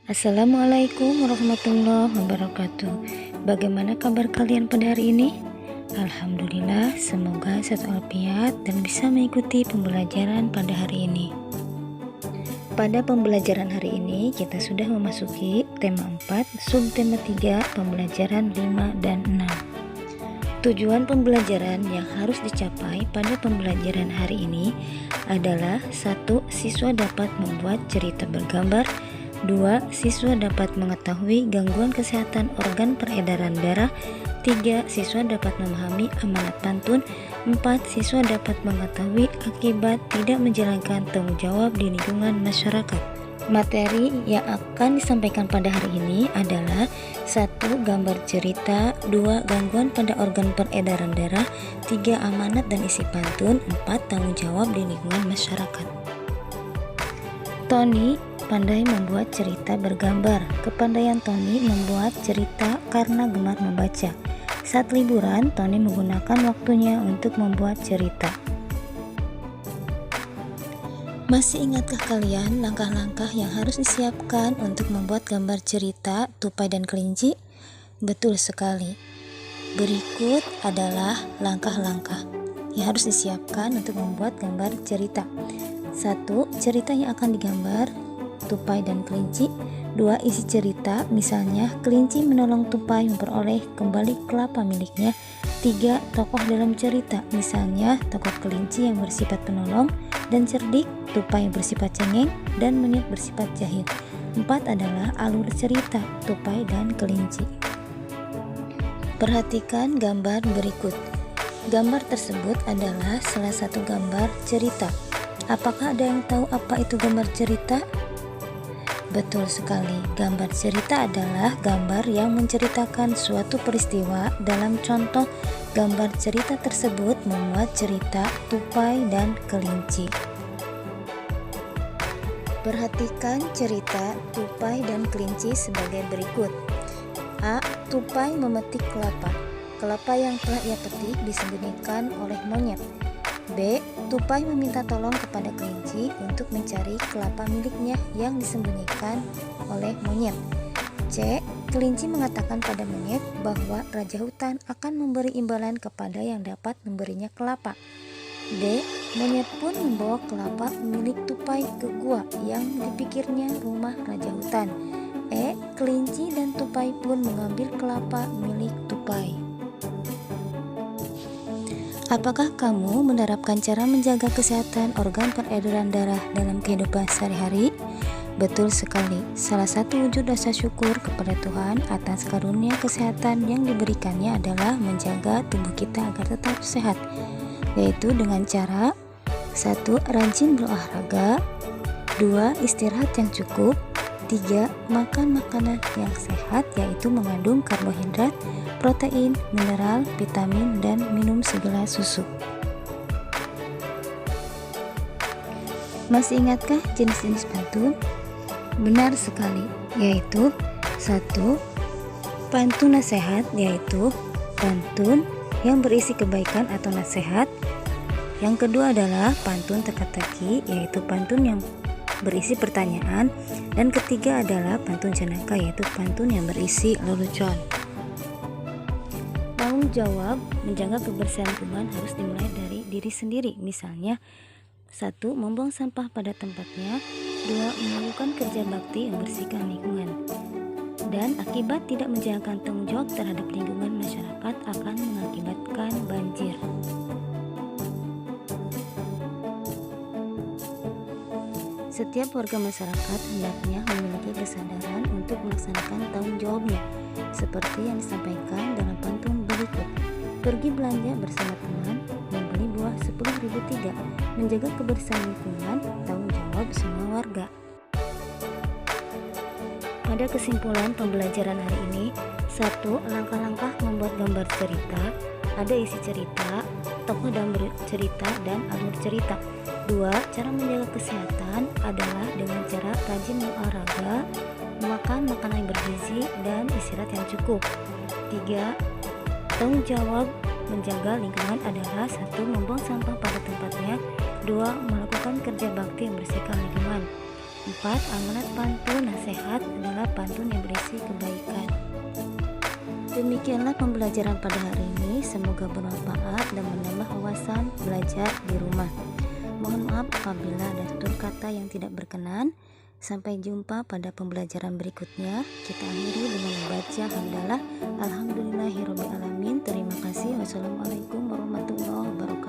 Assalamualaikum warahmatullahi wabarakatuh. Bagaimana kabar kalian pada hari ini? Alhamdulillah, semoga sehat walafiat dan bisa mengikuti pembelajaran pada hari ini. Pada pembelajaran hari ini kita sudah memasuki tema 4, subtema 3, pembelajaran 5 dan 6. Tujuan pembelajaran yang harus dicapai pada pembelajaran hari ini adalah 1. Siswa dapat membuat cerita bergambar. 2. Siswa dapat mengetahui gangguan kesehatan organ peredaran darah. 3. Siswa dapat memahami amanat pantun. 4. Siswa dapat mengetahui akibat tidak menjalankan tanggung jawab di lingkungan masyarakat. Materi yang akan disampaikan pada hari ini adalah 1. Gambar cerita. 2. Gangguan pada organ peredaran darah. 3. Amanat dan isi pantun. 4. Tanggung jawab di lingkungan masyarakat. Tony pandai membuat cerita bergambar. Kepandaian Tony membuat cerita karena gemar membaca. Saat liburan, Tony menggunakan waktunya untuk membuat cerita. Masih ingatkah kalian langkah-langkah yang harus disiapkan untuk membuat gambar cerita tupai dan kelinci? Betul sekali. Berikut adalah langkah-langkah yang harus disiapkan untuk membuat gambar cerita. 1. Cerita yang akan digambar tupai dan kelinci. 2. Isi cerita, misalnya kelinci menolong tupai memperoleh kembali kelapa miliknya. 3. Tokoh dalam cerita, misalnya tokoh kelinci yang bersifat penolong dan cerdik, tupai yang bersifat cengeng, dan monyet bersifat jahil. 4 adalah alur cerita tupai dan kelinci. Perhatikan gambar berikut. Gambar tersebut adalah salah satu gambar cerita. Apakah ada yang tahu apa itu gambar cerita? Betul sekali, gambar cerita adalah gambar yang menceritakan suatu peristiwa. Dalam contoh, gambar cerita tersebut memuat cerita tupai dan kelinci. Perhatikan cerita tupai dan kelinci sebagai berikut. A. Tupai memetik kelapa. Kelapa yang telah ia petik disembunyikan oleh monyet. B. Tupai meminta tolong kepada kelinci untuk mencari kelapa miliknya yang disembunyikan oleh monyet. C. Kelinci mengatakan pada monyet bahwa raja hutan akan memberi imbalan kepada yang dapat memberinya kelapa. D. Monyet pun membawa kelapa milik tupai ke gua yang dipikirnya rumah raja hutan. E. Kelinci dan tupai pun mengambil kelapa milik tupai. Apakah kamu menerapkan cara menjaga kesehatan organ peredaran darah dalam kehidupan sehari-hari? Betul sekali. Salah satu wujud rasa syukur kepada Tuhan atas karunia kesehatan yang diberikannya adalah menjaga tubuh kita agar tetap sehat, yaitu dengan cara 1. Rajin berolahraga. 2. Istirahat yang cukup. 3. Makan makanan yang sehat, yaitu mengandung karbohidrat, protein, mineral, vitamin, dan minum segelas susu. Masih ingatkah jenis-jenis pantun? Benar sekali, yaitu 1. Pantun nasihat, yaitu pantun yang berisi kebaikan atau nasihat. Yang kedua adalah pantun teka-teki, yaitu pantun yang berisi pertanyaan. Dan ketiga adalah pantun jenaka, yaitu pantun yang berisi lelucon. Tanggung jawab menjaga kebersihan lingkungan harus dimulai dari diri sendiri. Misalnya 1. Membuang sampah pada tempatnya. 2. Melakukan kerja bakti membersihkan lingkungan. Dan akibat tidak menjalankan tanggung jawab terhadap lingkungan, masyarakat akan mengakibatkan banjir. Setiap warga masyarakat hendaknya memiliki kesadaran untuk melaksanakan tanggung jawabnya, seperti yang disampaikan dalam pantun berikut. Pergi belanja bersama teman, membeli buah 10.003, menjaga kebersihan lingkungan, tanggung jawab semua warga. Pada kesimpulan pembelajaran hari ini, 1. Langkah-langkah membuat gambar cerita. Ada isi cerita, tokoh dalam cerita, dan alur cerita. 2. Cara menjaga kesehatan adalah dengan cara rajin berolahraga, makan makanan yang bergizi, dan istirahat yang cukup. 3. Tanggung jawab menjaga lingkungan adalah 1. Membuang sampah pada tempatnya. 2. Melakukan kerja bakti yang membersihkan lingkungan. 4. Amanat pantun nasihat adalah pantun yang berisi kebaikan. Demikianlah pembelajaran pada hari ini, semoga bermanfaat dan menambah wawasan belajar di rumah. Mohon maaf apabila ada tutur kata yang tidak berkenan. Sampai jumpa pada pembelajaran berikutnya. Kita akhiri dengan membaca hamdalah alhamdulillahirobbilalamin. Terima kasih. Wassalamualaikum warahmatullahi wabarakatuh.